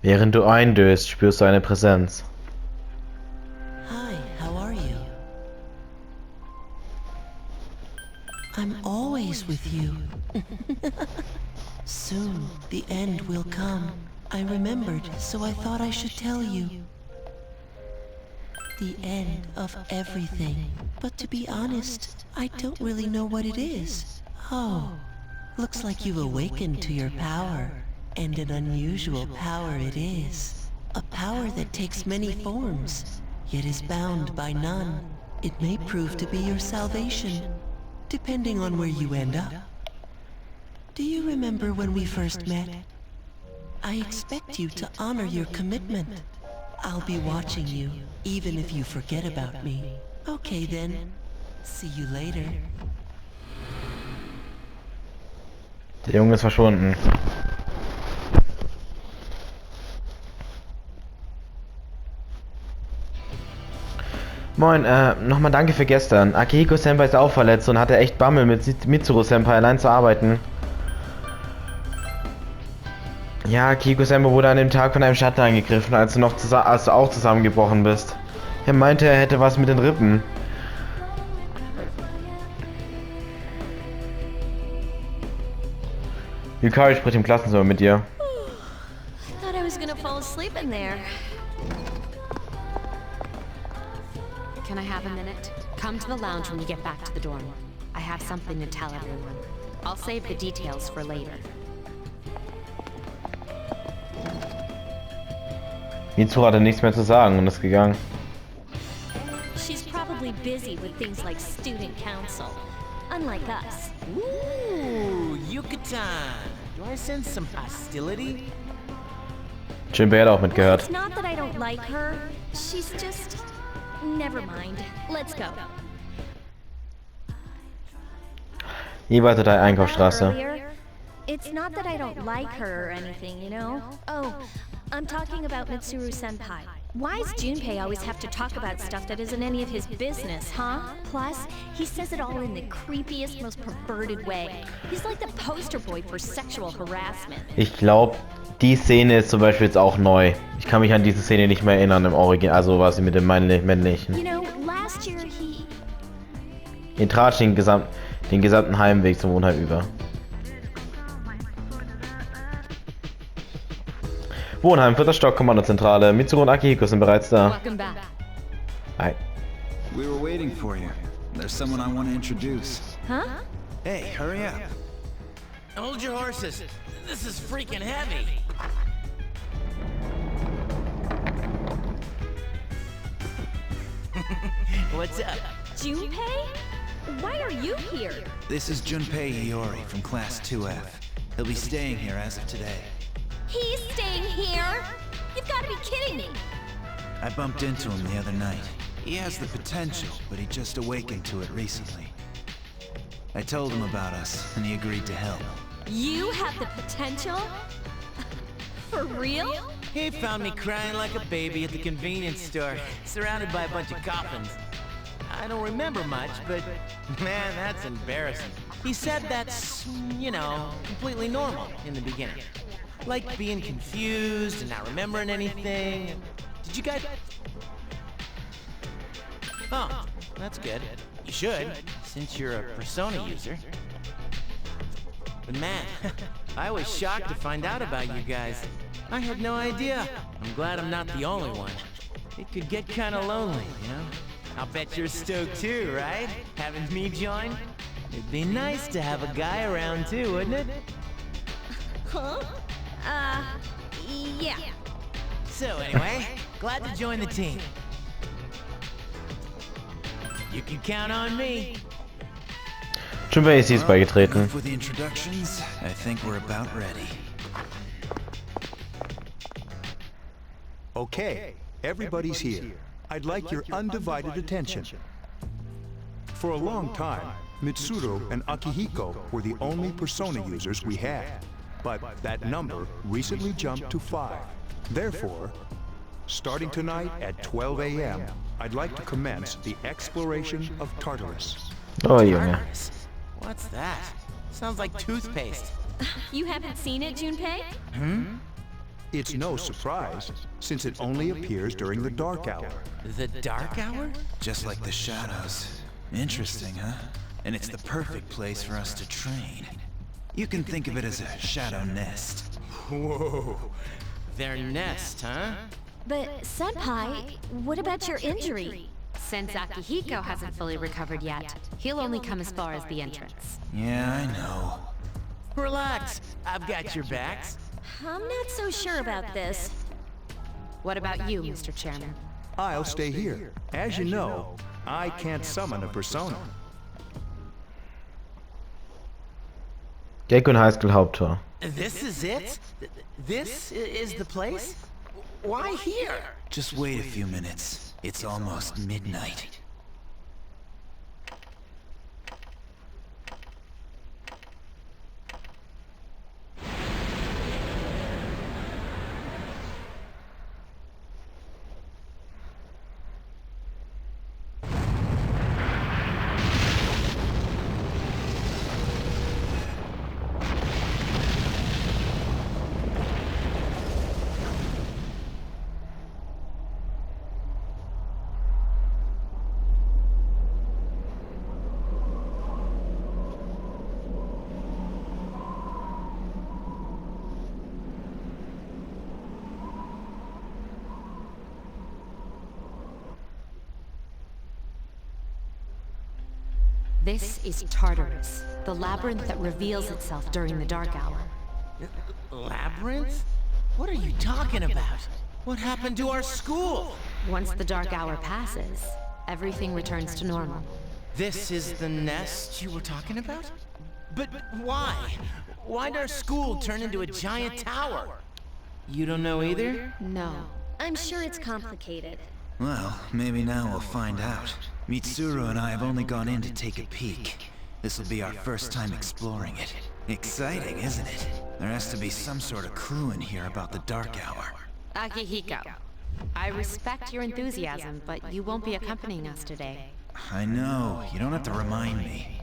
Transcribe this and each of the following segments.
Während du eindöst, spürst du eine Präsenz. Hi, how are you? I'm always with you. Soon, the end will come. I remembered, so I thought I should tell you. The end of everything. But to be honest, I don't really know what it is. Oh, looks like you've awakened to your power. And an unusual power it is. A power that takes many forms, yet is bound by none. It may prove to be your salvation, depending on where you end up. Do you remember when we first met? I expect you to honor your commitment. I'll be watching you, even if you forget about me. Okay then. See you later. Der Junge ist verschwunden. Moin, nochmal danke für gestern. Akihiko-Senpai ist auch verletzt und hatte echt Bammel mit Mitsuru-Senpai allein zu arbeiten. Ja, Akihiko-Senpai wurde an dem Tag von einem Schatten angegriffen, als du auch zusammengebrochen bist. Er meinte, er hätte was mit den Rippen. Yukari spricht im Klassenzimmer mit dir. I thought I was gonna fall asleep in there. Can I have a minute? Come to the lounge when you get back to the dorm. I have something to tell everyone. I'll save the details for later. Mitsuru hatte nichts mehr zu sagen und ist gegangen. She's probably busy with things like student council. Unlike us. Ooh, Yucatan. Do I sense some hostility? Jinbei hat auch Well, mitgehört. it's not that I don't like her. She's just... Never mind. Let's go. Hier weiter der Einkaufsstraße. Earlier, it's not that I don't like her or anything, you know? Oh, I'm talking about Mitsuru-senpai. Why does Junpei always have to talk about stuff that isn't any of his business, huh? Plus, he says it all in the creepiest, most perverted way. He's like the poster boy for sexual harassment. Ich glaube, die Szene ist zum Beispiel jetzt auch neu. Ich kann mich an diese Szene nicht mehr erinnern im Original, also was mit dem männlichen. You know, last year he... Den tratsch den gesamten Heimweg zum Wohnheim über. Wohnheim, 4. Stock, Kommandozentrale. Mitsuru und Akihiko sind bereits da. Welcome back. Hi. We were waiting for you. There's someone I want to introduce. Huh? Hey, hurry up. Hold your horses. This is freaking heavy. What's up? Junpei? Why are you here? This is Junpei Iori from Class 2F. He'll be staying here as of today. He's staying here? You've got to be kidding me. I bumped into him the other night. He has the potential, but he just awakened to it recently. I told him about us, and he agreed to help. You have the potential? For real? He found me crying like a baby at the convenience store, surrounded by a bunch of coffins. I don't remember much, but man, that's embarrassing. He said that's, you know, completely normal in the beginning. Like being confused and not remembering anything. Did you guys... Oh, that's good. You should, since you're a Persona user. But man, I was shocked to find out about you guys. I had no idea. I'm glad I'm not the only one. It could get kinda lonely, you know? I'll bet you're stoked too, right? Having me join? It'd be nice to have a guy around too, wouldn't it? Huh? Yeah. So anyway, glad to join the team. You can count on me. Junpei ist dies beigetreten. For the introductions, I think we're about ready. Okay, everybody's here. I'd like your undivided attention. For a long time, Mitsuru and Akihiko were the only Persona users we had. But that number recently jumped to 5. Therefore, starting tonight at 12 a.m., I'd like to commence the exploration of Tartarus. Oh, Junge. Tartarus? What's that? Sounds like toothpaste. You haven't seen it, Junpei? It's no surprise, since it only appears during the dark hour. The dark hour? Just like the shadows. Interesting, huh? And it's the perfect place for us to train. You can think of it as a shadow nest. Whoa. Their nest, huh? But, Senpai, what about your injury? Since Akihiko hasn't fully recovered yet, he'll only come as far as the entrance. Yeah, I know. Relax, I've got your backs. I'm not so sure about this. What about you, Mr. Chairman? I'll stay here. As you know, I can't summon a persona. Gekko High School Haupttor. This is it? This is the place? Why here? Just wait a few minutes. It's almost midnight. This is Tartarus, the labyrinth that reveals itself during the dark hour. Labyrinth? What are you talking about? What happened to our school? Once the dark hour passes, everything returns to normal. This is the nest you were talking about? But why? Why'd our school turn into a giant tower? You don't know either? No. I'm sure it's complicated. Well, maybe now we'll find out. Mitsuru and I have only gone in to take a peek. This will be our first time exploring it. Exciting, isn't it? There has to be some sort of clue in here about the dark hour. Akihiko, I respect your enthusiasm, but you won't be accompanying us today. I know, you don't have to remind me.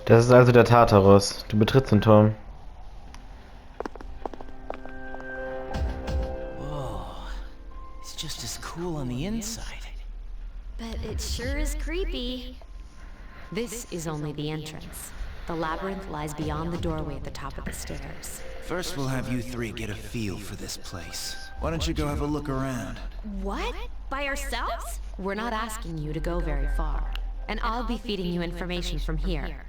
Das ist also der Tartarus. Du betrittst den Turm. Whoa. It's just as cool on the inside. But it sure is creepy. This is only the entrance. The labyrinth lies beyond the doorway at the top of the stairs. First we'll have you three get a feel for this place. Why don't you go have a look around? What? By ourselves? We're not asking you to go very far, and I'll be feeding you information from here.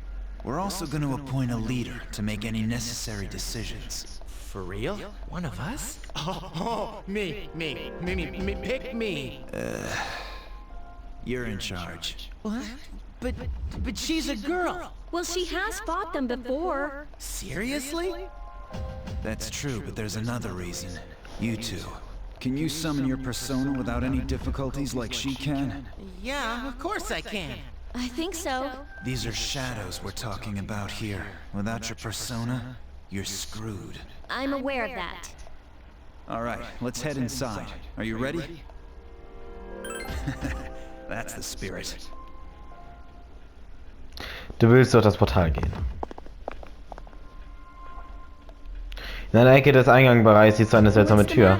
We're also going to appoint a leader to make any necessary decisions. For real? One of us? Oh, me, pick me. You're in charge. What? But she's a girl. Well, she has fought them before. Seriously? That's true, but there's another reason. You two. Can you summon your persona without any difficulties like she can? Yeah, of course I can. I think so. These are shadows we're talking about here. Without your persona, you're screwed. I'm aware of that. Alright, let's head inside. Are you ready? That's the spirit. Du willst durch das Portal gehen. In einer Ecke des Eingangsbereichs siehst du eine seltsame Tür.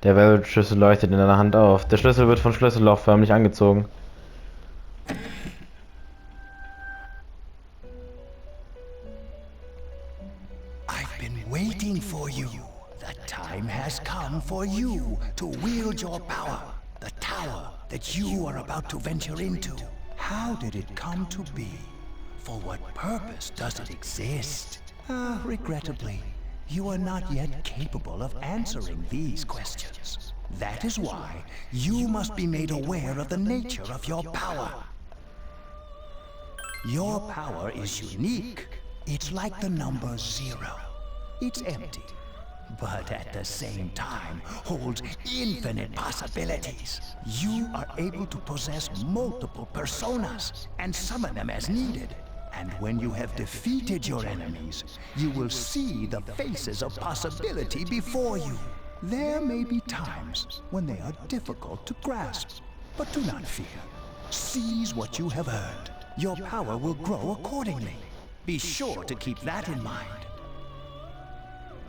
Der Weltschlüssel leuchtet in deiner Hand auf. Der Schlüssel wird vom Schlüsselloch förmlich angezogen. I've been waiting for you. The time has come for you to wield your power. The tower that you are about to venture into. How did it come to be? For what purpose does it exist? Regrettably, you are not yet capable of answering these questions. That is why you must be made aware of the nature of your power. Your power is unique. It's like the number 0. It's empty, but at the same time holds infinite possibilities. You are able to possess multiple personas and summon them as needed. And when you have defeated your enemies, you will see the faces of possibility before you. There may be times when they are difficult to grasp, but do not fear. Seize what you have earned. Your power will grow accordingly. Be sure to keep that in mind.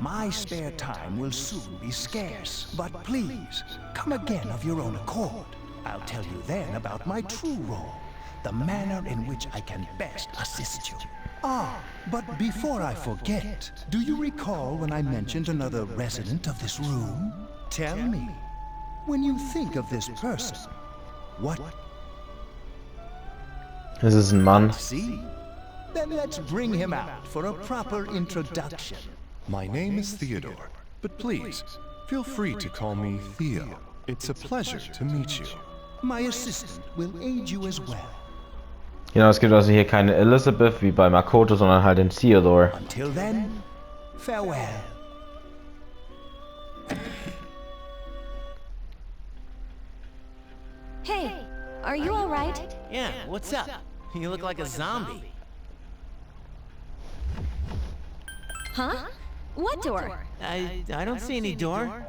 My spare time will soon be scarce, but please, come again of your own accord. I'll tell you then about my true role, the manner in which I can best assist you. Ah, but before I forget, do you recall when I mentioned another resident of this room? Tell me, when you think of this person, what? Es ist ein Mann. See? Then let's bring him out for a proper introduction. My name is Theodore, but please, feel free to call me Theo. It's a pleasure to meet you. My assistant will aid you as well. Genau, es gibt also hier keine Elizabeth wie bei Makoto, sondern halt den Theodore. Until then, farewell. Hey, are you alright? Yeah, what's up? You look like a zombie. Huh? What door? I don't see any door.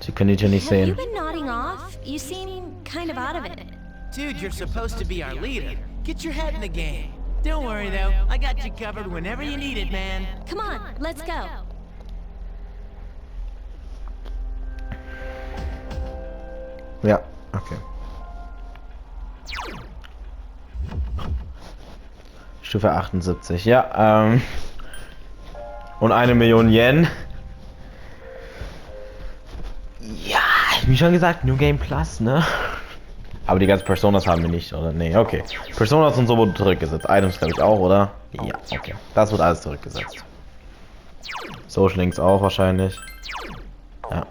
Sie können die Tür nicht Have you sehen. been nodding off? You seem kind of out of it. Dude, you're supposed to be our leader. Get your head in the game. Don't worry though, I got you covered whenever you need it, man. Come on, let's go. Ja, okay. Stufe 78, ja, und 1 Million Yen. Ja, wie schon gesagt, New Game Plus, ne? Aber die ganzen Personas haben wir nicht, oder? Nee, okay. Personas und so wurden zurückgesetzt. Items glaube ich auch, oder? Ja, okay. Das wird alles zurückgesetzt. Social Links auch wahrscheinlich. Ja.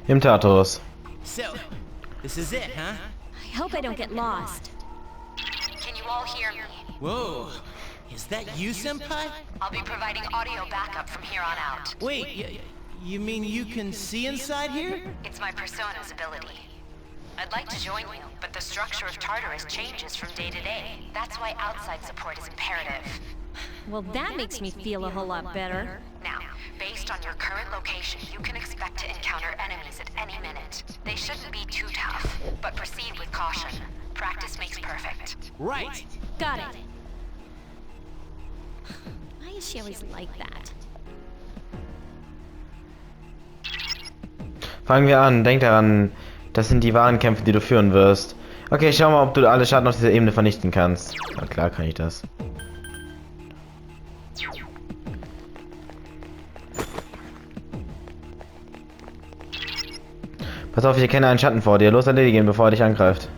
Im Tartarus. So, this is it, huh? I hope I don't get lost. Can you all hear me? Whoa, is that you, Senpai? I'll be providing audio backup from here on out. Wait, you mean you can see inside here? It's my persona's ability. I'd like to join you, but the structure of Tartarus changes from day to day. That's why outside support is imperative. Well, that makes me feel a whole lot better. Now, based on your current location, you can expect to encounter enemies at any minute. They shouldn't be too tough, but proceed with caution. Practice makes perfect. Right. Got it. Why is she always like that? Fangen wir an. Denk daran, das sind die wahren Kämpfe, die du führen wirst. Okay, schau mal, ob du alle Schatten auf dieser Ebene vernichten kannst. Na klar kann ich das. Pass auf, ich erkenne einen Schatten vor dir. Los, erledige ihn, bevor er dich angreift.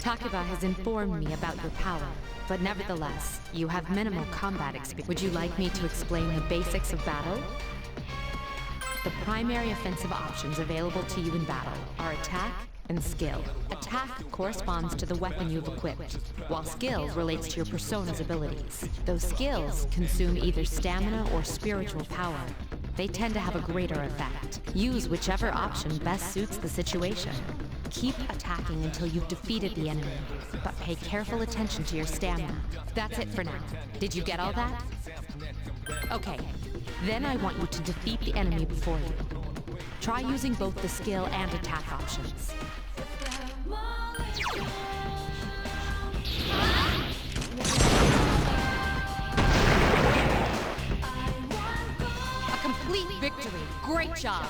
Takeba has informed me about your power, but nevertheless, you have minimal combat experience. Would you like me to explain the basics of battle? The primary offensive options available to you in battle are attack and skill. Attack corresponds to the weapon you've equipped, while skill relates to your persona's abilities. Those skills consume either stamina or spiritual power. They tend to have a greater effect. Use whichever option best suits the situation. Keep attacking until you've defeated the enemy, but pay careful attention to your stamina. That's it for now. Did you get all that? Okay, then I want you to defeat the enemy before you. Try using both the skill and attack options. A complete victory. Great job.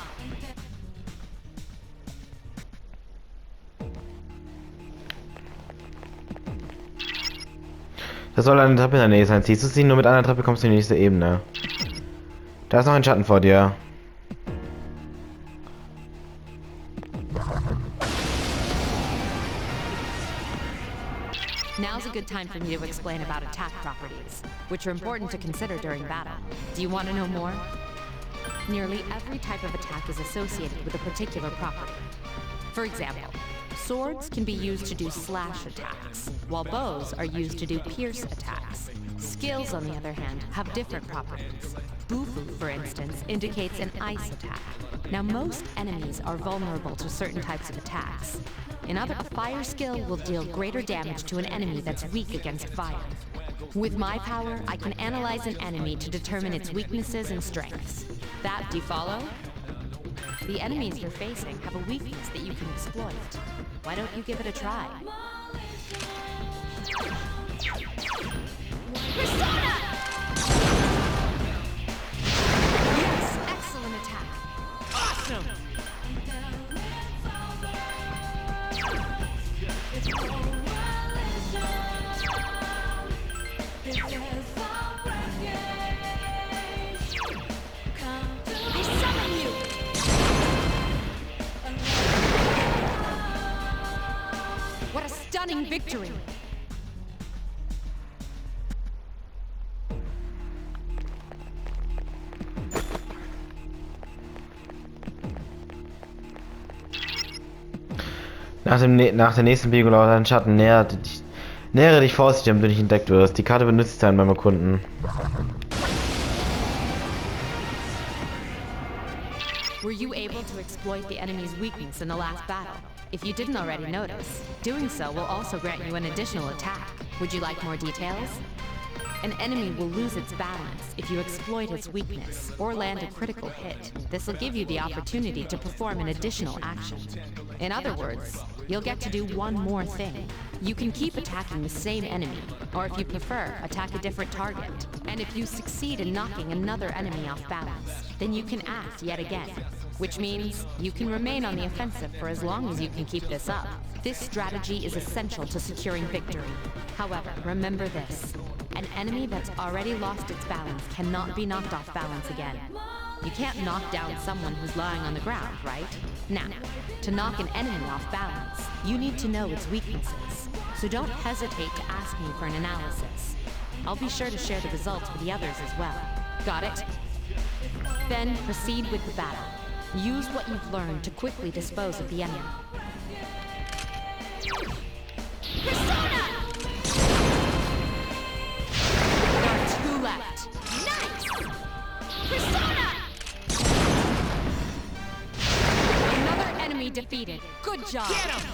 Das soll eine Treppe in der Nähe sein. Ziehst du sie, nur mit einer Treppe kommst du in die nächste Ebene. Da ist noch ein Schatten vor dir. Now's a good time for me to explain about attack properties, which are important to consider during battle. Do you want to know more? Nearly every type of attack is associated with a particular property. For example, swords can be used to do slash attacks, while bows are used to do pierce attacks. Skills, on the other hand, have different properties. Bufu, for instance, indicates an ice attack. Now, most enemies are vulnerable to certain types of attacks. A fire skill will deal greater damage to an enemy that's weak against fire. With my power, I can analyze an enemy to determine its weaknesses and strengths. That, do you follow? The enemies you're facing have a weakness that you can exploit. Why don't you give it a try? Persona! Yes, excellent attack. Awesome! I summon you! What a stunning victory! Nach der nächsten Biegung laut Schatten nähere dich vorsichtig, damit du nicht entdeckt wirst. Die Karte benutzt dann beim Erkunden. Were you able to exploit the enemy's weakness in the last battle? If you didn't already notice, doing so will also grant you an additional attack. Would you like more details? An enemy will lose its balance if you exploit its weakness or land a critical hit. This will give you the opportunity to perform an additional action. In other words, you'll get to do one more thing. You can keep attacking the same enemy, or if you prefer, attack a different target. And if you succeed in knocking another enemy off balance, then you can act yet again. Which means you can remain on the offensive for as long as you can keep this up. This strategy is essential to securing victory. However, remember this. An enemy that's already lost its balance cannot be knocked off balance again. You can't knock down someone who's lying on the ground, right? Now, to knock an enemy off balance, you need to know its weaknesses. So don't hesitate to ask me for an analysis. I'll be sure to share the results with the others as well. Got it? Then proceed with the battle. Use what you've learned to quickly dispose of the enemy. Persona! There are 2 left. Nice! Persona! Another enemy defeated. Good job. Get him!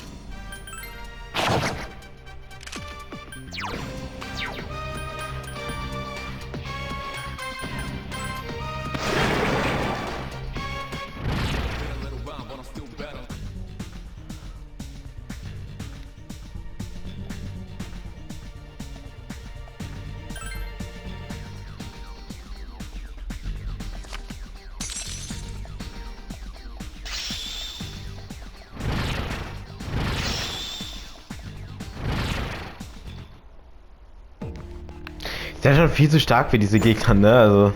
Ist ja schon viel zu stark für diese Gegner, ne? Also.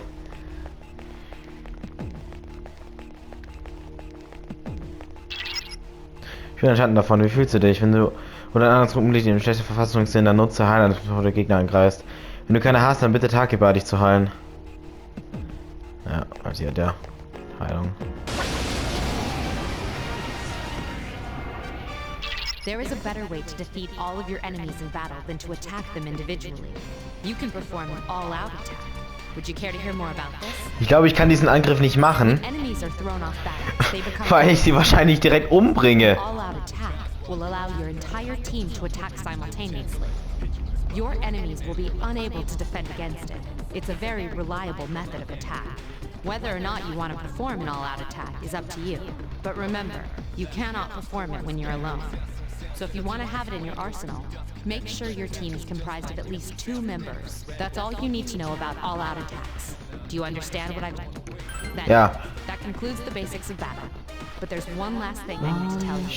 Ich bin ein Schatten davon. Wie fühlst du dich, wenn du oder ein anderes Gruppenmitglied in schlechter Verfassung sind, dann nutze Heilen, bevor der Gegner angreifst. Wenn du keine hast, dann bitte Tagebar, dich zu heilen. Ja, also ja, der Heilung. There is a better way to defeat all of your enemies in battle than to attack them individually. You can perform an all-out attack. Would you care to hear more about this? Ich glaube, ich kann diesen Angriff nicht machen, Enemies are thrown off balance. They become weil ich sie wahrscheinlich direkt umbringe. all-out attack will allow your entire team to attack simultaneously. Your enemies will be unable to defend against it. It's a very reliable method of attack. Whether or not you want to perform an all-out attack is up to you. But remember, you cannot perform it when you're alone. So if you want to have it in your arsenal, make sure your team is comprised of at least 2 members. That's all you need to know about all-out attacks. Do you understand what I've done? Then, Yeah. that concludes the basics of battle. But there's one last thing I need to tell you.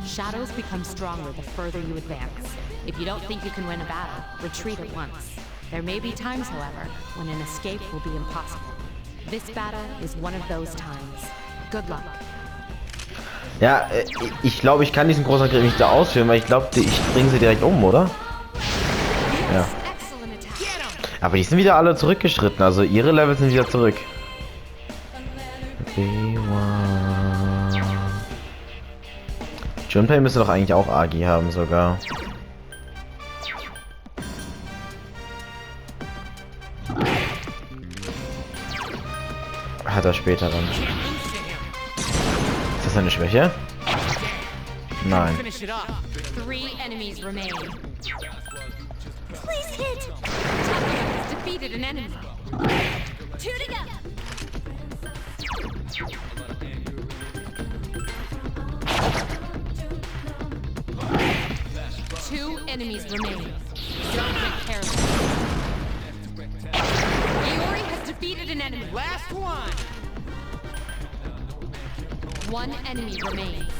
Shadows become stronger the further you advance. If you don't think you can win a battle, retreat at once. There may be times, however, when an escape will be impossible. This battle is one of those times. Good luck. Ja, ich glaube, ich kann diesen Großangriff nicht da ausführen, weil ich glaube, ich bringe sie direkt um, oder? Ja. Aber die sind wieder alle zurückgeschritten, also ihre Level sind wieder zurück. Junpei müsste doch eigentlich auch Agi haben sogar. Hat er später dann. Ist das eine Schwäche? Nein. Finish it off. 3 enemies remain. Please hit! Tartarus defeated an enemy. 2 to go! Two enemies remain. Don't get careless. Iori has defeated an enemy. Last one! One enemy remains.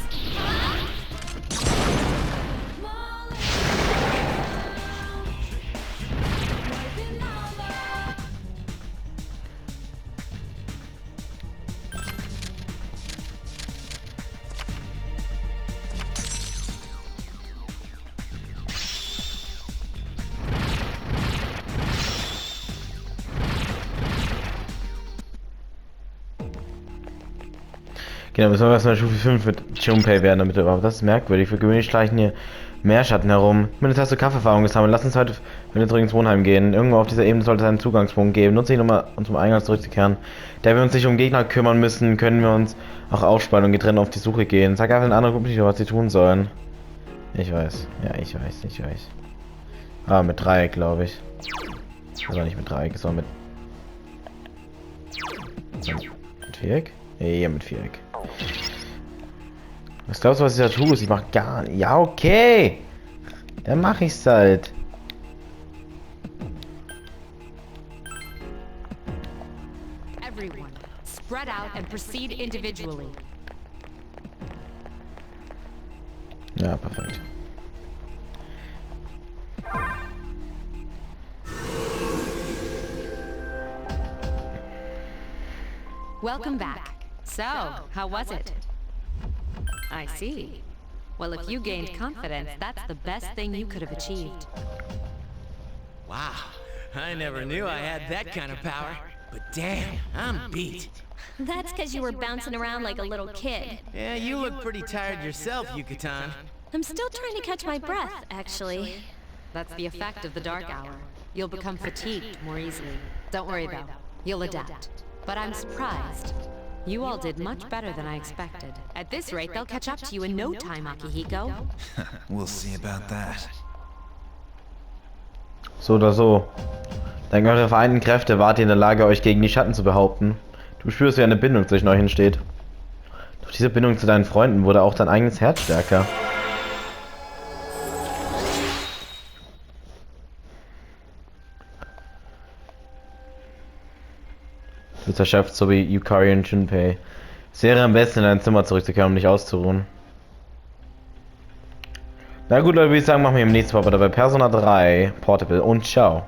Genau, müssen wir erstmal Stufe 5 mit Junpei werden, damit überhaupt. Das ist merkwürdig. Für gewöhnlich schleichen hier Meerschatten herum. Mit einer Tasse Kaffeeerfahrung gesammelt. Lass uns heute zurück ins Wohnheim gehen. Irgendwo auf dieser Ebene sollte es einen Zugangspunkt geben. Nutze ihn, um zum Eingang zurückzukehren. Da wir uns nicht um Gegner kümmern müssen, können wir uns auch aufspannen und getrennt auf die Suche gehen. Sag einfach den anderen Gruppen nicht, was sie tun sollen. Ich weiß. Ja, ich weiß. Ah, mit Dreieck, glaube ich. Also nicht mit Dreieck, sondern mit Viereck? Ja, mit Viereck. Was glaubst du, was ich da tue? Ich mach gar nicht. Ja, okay. Dann mach ich's halt. Everyone, spread out and proceed individually. Ja, perfekt. Welcome back. So, how was it? I see. Well, if you gained confidence, that's the best thing you could have achieved. Wow, I never knew I had that kind of power. But damn, I'm beat. That's because you were bouncing around like a little kid. Yeah, you look pretty tired yourself, Yucatan. I'm still trying to catch my breath, actually. That's the effect of the dark hour. You'll become fatigued more easily. Don't worry though, you'll adapt. But I'm surprised. You all did much better than I expected. At this rate, they'll catch up to you in no time, Akihiko. We'll see about that. So oder so. Dank eurer vereinten Kräfte wart ihr in der Lage, euch gegen die Schatten zu behaupten. Du spürst, wie eine Bindung zwischen euch entsteht. Durch diese Bindung zu deinen Freunden wurde auch dein eigenes Herz stärker. Du bist erschöpft, so wie Yukari und Junpei. Es wäre am besten, in dein Zimmer zurückzukehren, um dich auszuruhen. Na gut, Leute, würde ich sagen, machen wir im nächsten Mal bei Persona 3 Portable und ciao.